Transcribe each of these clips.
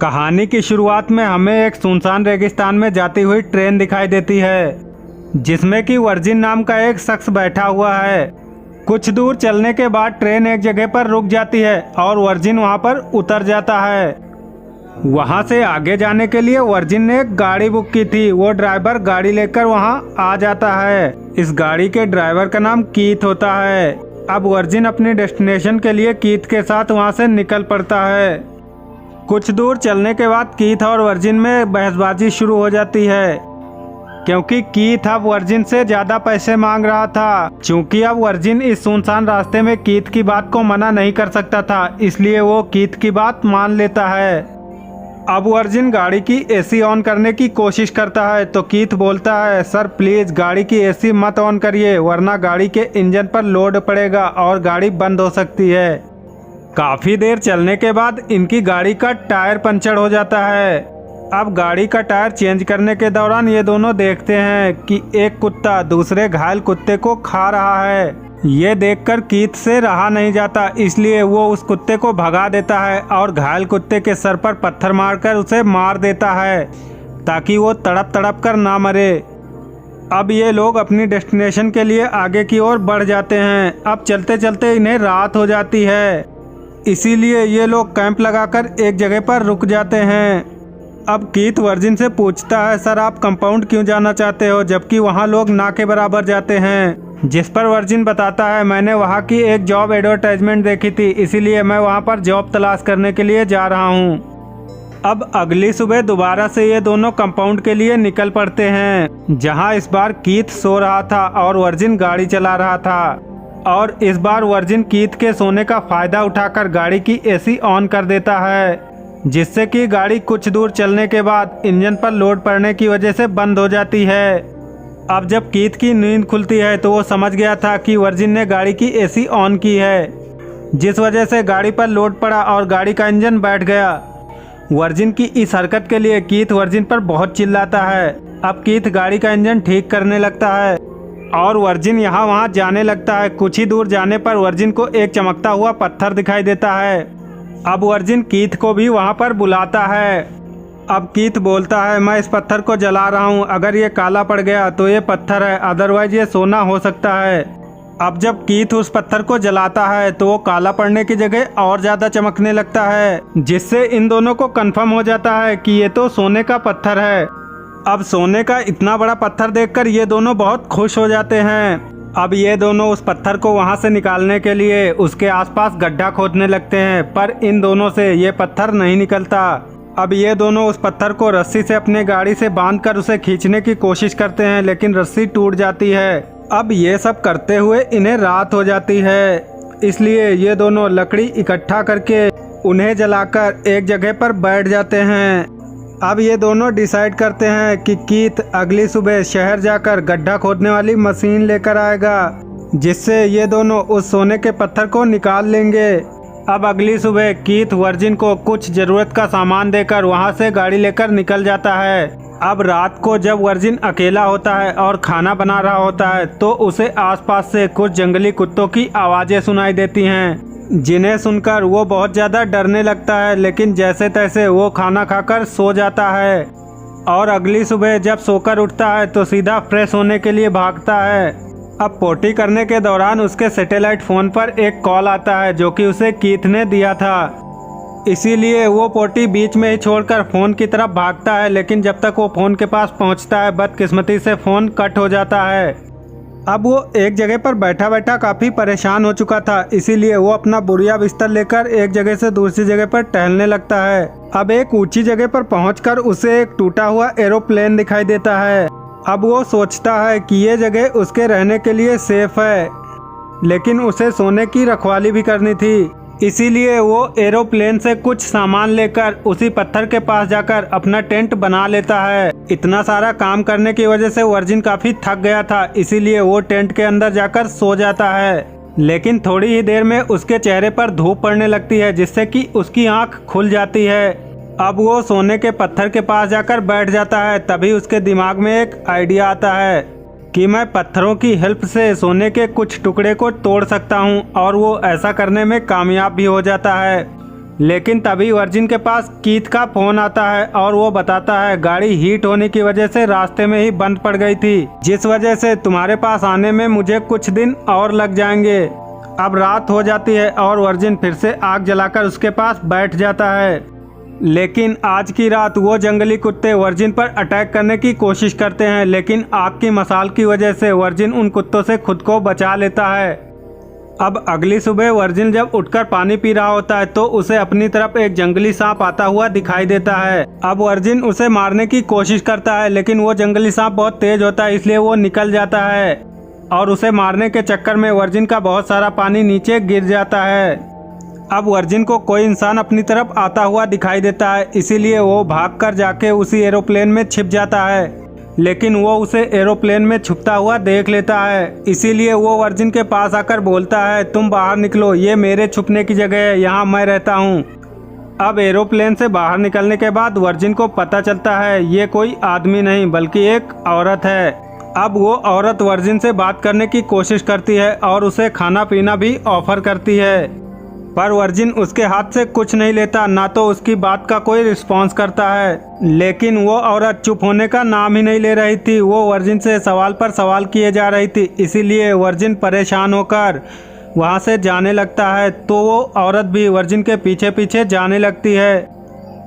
कहानी की शुरुआत में हमें एक सुनसान रेगिस्तान में जाती हुई ट्रेन दिखाई देती है, जिसमें कि वर्जिन नाम का एक शख्स बैठा हुआ है। कुछ दूर चलने के बाद ट्रेन एक जगह पर रुक जाती है और वर्जिन वहां पर उतर जाता है। वहां से आगे जाने के लिए वर्जिन ने एक गाड़ी बुक की थी। वो ड्राइवर गाड़ी लेकर वहां आ जाता है। इस गाड़ी के ड्राइवर का नाम कीथ होता है। अब वर्जिन अपनी डेस्टिनेशन के लिए कीथ के साथ वहां से निकल पड़ता है। कुछ दूर चलने के बाद कीथ और वर्जिन में बहसबाजी शुरू हो जाती है, क्योंकि कीथ अब वर्जिन से ज्यादा पैसे मांग रहा था। चूंकि अब वर्जिन इस सुनसान रास्ते में कीथ की बात को मना नहीं कर सकता था, इसलिए वो कीथ की बात मान लेता है। अब वर्जिन गाड़ी की एसी ऑन करने की कोशिश करता है तो कीथ बोलता है, सर प्लीज गाड़ी की एसी मत ऑन करिए, वरना गाड़ी के इंजन पर लोड पड़ेगा और गाड़ी बंद हो सकती है। काफी देर चलने के बाद इनकी गाड़ी का टायर पंचर हो जाता है। अब गाड़ी का टायर चेंज करने के दौरान ये दोनों देखते हैं कि एक कुत्ता दूसरे घायल कुत्ते को खा रहा है। ये देखकर कीथ से रहा नहीं जाता, इसलिए वो उस कुत्ते को भगा देता है और घायल कुत्ते के सर पर पत्थर मारकर उसे मार देता है, ताकि वो तड़प तड़प कर ना मरे। अब ये लोग अपनी डेस्टिनेशन के लिए आगे की ओर बढ़ जाते हैं। अब चलते चलते इन्हें रात हो जाती है, इसीलिए ये लोग कैंप लगाकर एक जगह पर रुक जाते हैं। अब कीथ वर्जिन से पूछता है, सर आप कंपाउंड क्यों जाना चाहते हो, जबकि वहाँ लोग ना के बराबर जाते हैं। जिस पर वर्जिन बताता है, मैंने वहाँ की एक जॉब एडवर्टाइजमेंट देखी थी, इसीलिए मैं वहाँ पर जॉब तलाश करने के लिए जा रहा हूँ। अब अगली सुबह दोबारा से ये दोनों कंपाउंड के लिए निकल पड़ते हैं, जहाँ इस बार कीथ सो रहा था और वर्जिन गाड़ी चला रहा था। और इस बार वर्जिन कीथ के सोने का फायदा उठाकर गाड़ी की एसी ऑन कर देता है, जिससे कि गाड़ी कुछ दूर चलने के बाद इंजन पर लोड पड़ने की वजह से बंद हो जाती है। अब जब कीथ की नींद खुलती है तो वो समझ गया था कि वर्जिन ने गाड़ी की एसी ऑन की है, जिस वजह से गाड़ी पर लोड पड़ा और गाड़ी का इंजन बैठ गया। वर्जिन की इस हरकत के लिए कीथ वर्जिन पर बहुत चिल्लाता है। अब कीथ गाड़ी का इंजन ठीक करने लगता है और वर्जिन यहाँ वहाँ जाने लगता है। कुछ ही दूर जाने पर वर्जिन को एक चमकता हुआ पत्थर दिखाई देता है। अब वर्जिन कीथ को भी वहाँ पर बुलाता है। अब कीथ बोलता है, मैं इस पत्थर को जला रहा हूँ, अगर ये काला पड़ गया तो ये पत्थर है, अदरवाइज ये सोना हो सकता है। अब जब कीथ उस पत्थर को जलाता है तो वो काला पड़ने की जगह और ज़्यादा चमकने लगता है, जिससे इन दोनों को कन्फर्म हो जाता है कि ये तो सोने का पत्थर है। अब सोने का इतना बड़ा पत्थर देखकर ये दोनों बहुत खुश हो जाते हैं। अब ये दोनों उस पत्थर को वहां से निकालने के लिए उसके आसपास गड्ढा खोदने लगते हैं, पर इन दोनों से ये पत्थर नहीं निकलता। अब ये दोनों उस पत्थर को रस्सी से अपने गाड़ी से बांधकर उसे खींचने की कोशिश करते हैं, लेकिन रस्सी टूट जाती है। अब ये सब करते हुए इन्हें रात हो जाती है, इसलिए ये दोनों लकड़ी इकट्ठा करके उन्हें जलाकर एक जगह पर बैठ जाते हैं। अब ये दोनों डिसाइड करते हैं कि कीथ अगली सुबह शहर जाकर गड्ढा खोदने वाली मशीन लेकर आएगा, जिससे ये दोनों उस सोने के पत्थर को निकाल लेंगे। अब अगली सुबह कीथ वर्जिन को कुछ ज़रूरत का सामान देकर वहां से गाड़ी लेकर निकल जाता है। अब रात को जब वर्जिन अकेला होता है और खाना बना रहा होता है तो उसे आसपास से कुछ जंगली कुत्तों की आवाज़ें सुनाई देती हैं, जिन्हें सुनकर वो बहुत ज़्यादा डरने लगता है। लेकिन जैसे तैसे वो खाना खाकर सो जाता है और अगली सुबह जब सोकर उठता है तो सीधा फ्रेश होने के लिए भागता है। अब पोटी करने के दौरान उसके सैटेलाइट फ़ोन पर एक कॉल आता है, जो कि उसे कीथ ने दिया था। इसीलिए वो पोटी बीच में ही छोड़कर फ़ोन की तरफ भागता है, लेकिन जब तक वो फ़ोन के पास पहुंचता है बदकिस्मती से फ़ोन कट हो जाता है। अब वो एक जगह पर बैठा बैठा काफ़ी परेशान हो चुका था, इसीलिए वो अपना बुरिया बिस्तर लेकर एक जगह से दूसरी जगह पर टहलने लगता है। अब एक ऊंची जगह पर पहुंचकर उसे एक टूटा हुआ एरोप्लेन दिखाई देता है। अब वो सोचता है कि ये जगह उसके रहने के लिए सेफ है, लेकिन उसे सोने की रखवाली भी करनी थी, इसीलिए वो एरोप्लेन से कुछ सामान लेकर उसी पत्थर के पास जाकर अपना टेंट बना लेता है। इतना सारा काम करने की वजह से वर्जिन काफी थक गया था, इसीलिए वो टेंट के अंदर जाकर सो जाता है। लेकिन थोड़ी ही देर में उसके चेहरे पर धूप पड़ने लगती है, जिससे कि उसकी आंख खुल जाती है। अब वो सोने के पत्थर के पास जाकर बैठ जाता है। तभी उसके दिमाग में एक आइडिया आता है कि मैं पत्थरों की हेल्प से सोने के कुछ टुकड़े को तोड़ सकता हूं, और वो ऐसा करने में कामयाब भी हो जाता है। लेकिन तभी वर्जिन के पास कीथ का फोन आता है और वो बताता है गाड़ी हीट होने की वजह से रास्ते में ही बंद पड़ गई थी, जिस वजह से तुम्हारे पास आने में मुझे कुछ दिन और लग जाएंगे। अब रात हो जाती है और वर्जिन फिर से आग जलाकर उसके पास बैठ जाता है। लेकिन आज की रात वो जंगली कुत्ते वर्जिन पर अटैक करने की कोशिश करते हैं, लेकिन आग की मसाल की वजह से वर्जिन उन कुत्तों से खुद को बचा लेता है। अब अगली सुबह वर्जिन जब उठकर पानी पी रहा होता है तो उसे अपनी तरफ एक जंगली सांप आता हुआ दिखाई देता है। अब वर्जिन उसे मारने की कोशिश करता है, लेकिन वो जंगली सांप बहुत तेज होता है, इसलिए वो निकल जाता है और उसे मारने के चक्कर में वर्जिन का बहुत सारा पानी नीचे गिर जाता है। अब वर्जिन को कोई इंसान अपनी तरफ आता हुआ दिखाई देता है, इसीलिए वो भागकर जाके उसी एरोप्लेन में छिप जाता है, लेकिन वो उसे एरोप्लेन में छुपता हुआ देख लेता है। इसीलिए वो वर्जिन के पास आकर बोलता है तुम बाहर निकलो, ये मेरे छुपने की जगह है, यहाँ मैं रहता हूँ। अब एरोप्लेन से बाहर निकलने के बाद वर्जिन को पता चलता है ये कोई आदमी नहीं बल्कि एक औरत है। अब वो औरत वर्जिन से बात करने की कोशिश करती है और उसे खाना पीना भी ऑफर करती है, पर वर्जिन उसके हाथ से कुछ नहीं लेता, ना तो उसकी बात का कोई रिस्पॉन्स करता है। लेकिन वो औरत चुप होने का नाम ही नहीं ले रही थी, वो वर्जिन से सवाल पर सवाल किए जा रही थी। इसीलिए वर्जिन परेशान होकर वहाँ से जाने लगता है, तो वो औरत भी वर्जिन के पीछे पीछे जाने लगती है।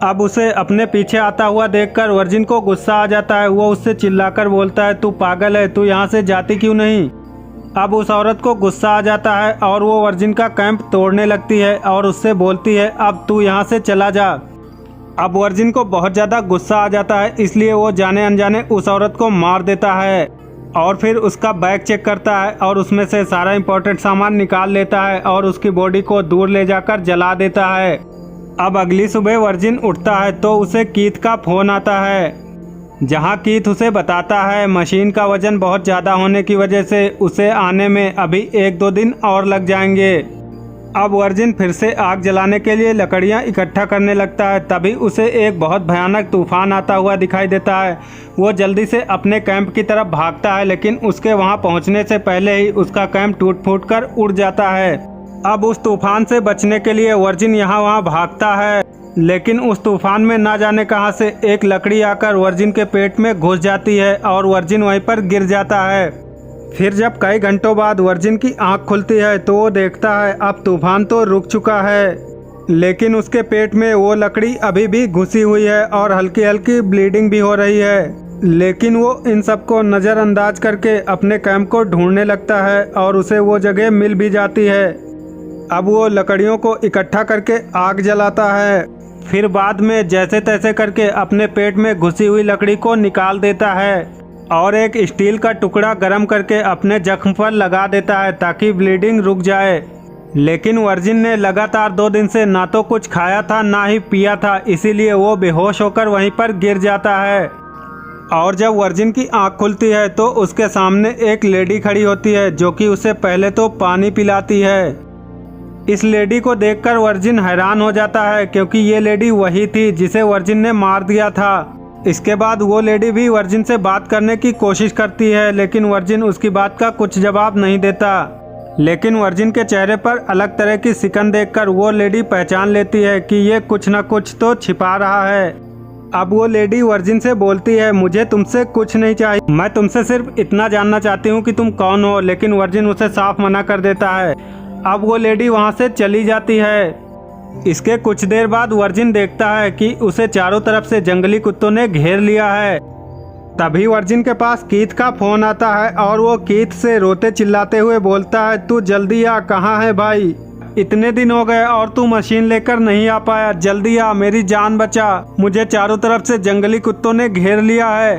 अब उसे अपने पीछे आता हुआ देखकर वर्जिन को गुस्सा आ जाता है। वो उससे चिल्लाकर बोलता है तू पागल है, तू यहाँ से जाती क्यों नहीं। अब उस औरत को गुस्सा आ जाता है और वो वर्जिन का कैंप तोड़ने लगती है और उससे बोलती है अब तू यहाँ से चला जा। अब वर्जिन को बहुत ज़्यादा गुस्सा आ जाता है, इसलिए वो जाने अनजाने उस औरत को मार देता है और फिर उसका बैग चेक करता है और उसमें से सारा इम्पोर्टेंट सामान निकाल लेता है और उसकी बॉडी को दूर ले जाकर जला देता है। अब अगली सुबह वर्जिन उठता है तो उसे कीथ का फ़ोन आता है, जहां कीथ उसे बताता है मशीन का वजन बहुत ज़्यादा होने की वजह से उसे आने में अभी 1-2 दिन और लग जाएंगे। अब वर्जिन फिर से आग जलाने के लिए लकड़ियां इकट्ठा करने लगता है, तभी उसे एक बहुत भयानक तूफान आता हुआ दिखाई देता है। वो जल्दी से अपने कैंप की तरफ भागता है, लेकिन उसके वहां पहुंचने से पहले ही उसका कैंप टूट फूट कर उड़ जाता है। अब उस तूफान से बचने के लिए वर्जिन यहाँ वहाँ भागता है, लेकिन उस तूफान में ना जाने कहां से एक लकड़ी आकर वर्जिन के पेट में घुस जाती है और वर्जिन वहीं पर गिर जाता है। फिर जब कई घंटों बाद वर्जिन की आंख खुलती है तो वो देखता है अब तूफान तो रुक चुका है, लेकिन उसके पेट में वो लकड़ी अभी भी घुसी हुई है और हल्की हल्की ब्लीडिंग भी हो रही है। लेकिन वो इन सबको नज़रअंदाज करके अपने कैंप को ढूंढने लगता है और उसे वो जगह मिल भी जाती है। अब वो लकड़ियों को इकट्ठा करके आग जलाता है, फिर बाद में जैसे तैसे करके अपने पेट में घुसी हुई लकड़ी को निकाल देता है और एक स्टील का टुकड़ा गर्म करके अपने जख्म पर लगा देता है ताकि ब्लीडिंग रुक जाए। लेकिन वर्जिन ने लगातार 2 दिन से ना तो कुछ खाया था ना ही पिया था, इसीलिए वो बेहोश होकर वहीं पर गिर जाता है। और जब वर्जिन की आंख खुलती है तो उसके सामने एक लेडी खड़ी होती है जो कि उसे पहले तो पानी पिलाती है। इस लेडी को देखकर वर्जिन हैरान हो जाता है, क्योंकि ये लेडी वही थी जिसे वर्जिन ने मार दिया था। इसके बाद वो लेडी भी वर्जिन से बात करने की कोशिश करती है, लेकिन वर्जिन उसकी बात का कुछ जवाब नहीं देता। लेकिन वर्जिन के चेहरे पर अलग तरह की सिकन देखकर वो लेडी पहचान लेती है कि ये कुछ न कुछ तो छिपा रहा है। अब वो लेडी वर्जिन से बोलती है मुझे तुमसे कुछ नहीं चाहिए, मैं तुमसे सिर्फ इतना जानना चाहती हूँ कि तुम कौन हो। लेकिन वर्जिन उसे साफ मना कर देता है। अब वो लेडी वहाँ से चली जाती है। इसके कुछ देर बाद वर्जिन देखता है कि उसे चारों तरफ से जंगली कुत्तों ने घेर लिया है। तभी वर्जिन के पास कीथ का फोन आता है और वो कीथ से रोते चिल्लाते हुए बोलता है तू जल्दी आ, कहाँ है भाई, इतने दिन हो गए और तू मशीन लेकर नहीं आ पाया, जल्दी आ, मेरी जान बचा, मुझे चारों तरफ से जंगली कुत्तों ने घेर लिया है।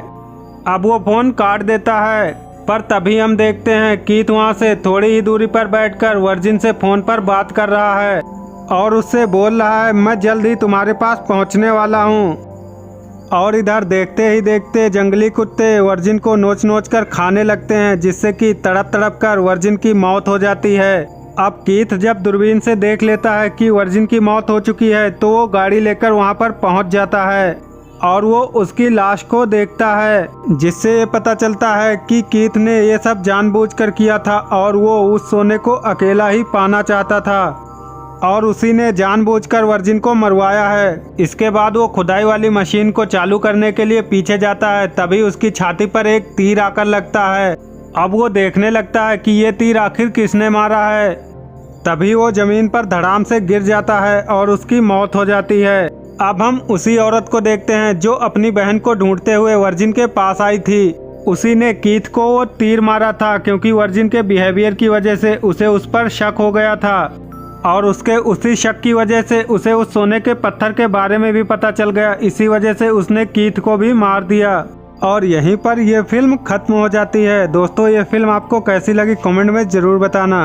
अब वो फोन काट देता है, पर तभी हम देखते हैं कीथ वहाँ से थोड़ी ही दूरी पर बैठकर वर्जिन से फोन पर बात कर रहा है और उससे बोल रहा है मैं जल्द ही तुम्हारे पास पहुँचने वाला हूँ। और इधर देखते ही देखते जंगली कुत्ते वर्जिन को नोच नोच कर खाने लगते हैं, जिससे कि तड़प तड़प कर वर्जिन की मौत हो जाती है। अब कीथ जब दूरबीन से देख लेता है कि वर्जिन की मौत हो चुकी है तो वो गाड़ी लेकर वहाँ पर पहुँच जाता है और वो उसकी लाश को देखता है, जिससे ये पता चलता है कि कीथ ने ये सब जानबूझकर किया था और वो उस सोने को अकेला ही पाना चाहता था। और उसी ने जानबूझकर वर्जिन को मरवाया है। इसके बाद वो खुदाई वाली मशीन को चालू करने के लिए पीछे जाता है, तभी उसकी छाती पर एक तीर आकर लगता है। अब वो देखने लगता है कि ये तीर आखिर किसने मारा है। तभी वो जमीन पर धड़ाम से गिर जाता है और उसकी मौत हो जाती है। अब हम उसी औरत को देखते हैं जो अपनी बहन को ढूंढते हुए वर्जिन के पास आई थी। उसी ने कीथ को वो तीर मारा था क्योंकि वर्जिन के बिहेवियर की वजह से उसे उस पर शक हो गया था, और उसके उसी शक की वजह से उसे उस सोने के पत्थर के बारे में भी पता चल गया। इसी वजह से उसने कीथ को भी मार दिया और यहीं पर यह फिल्म खत्म हो जाती है। दोस्तों, ये फिल्म आपको कैसी लगी कमेंट में ज़रूर बताना।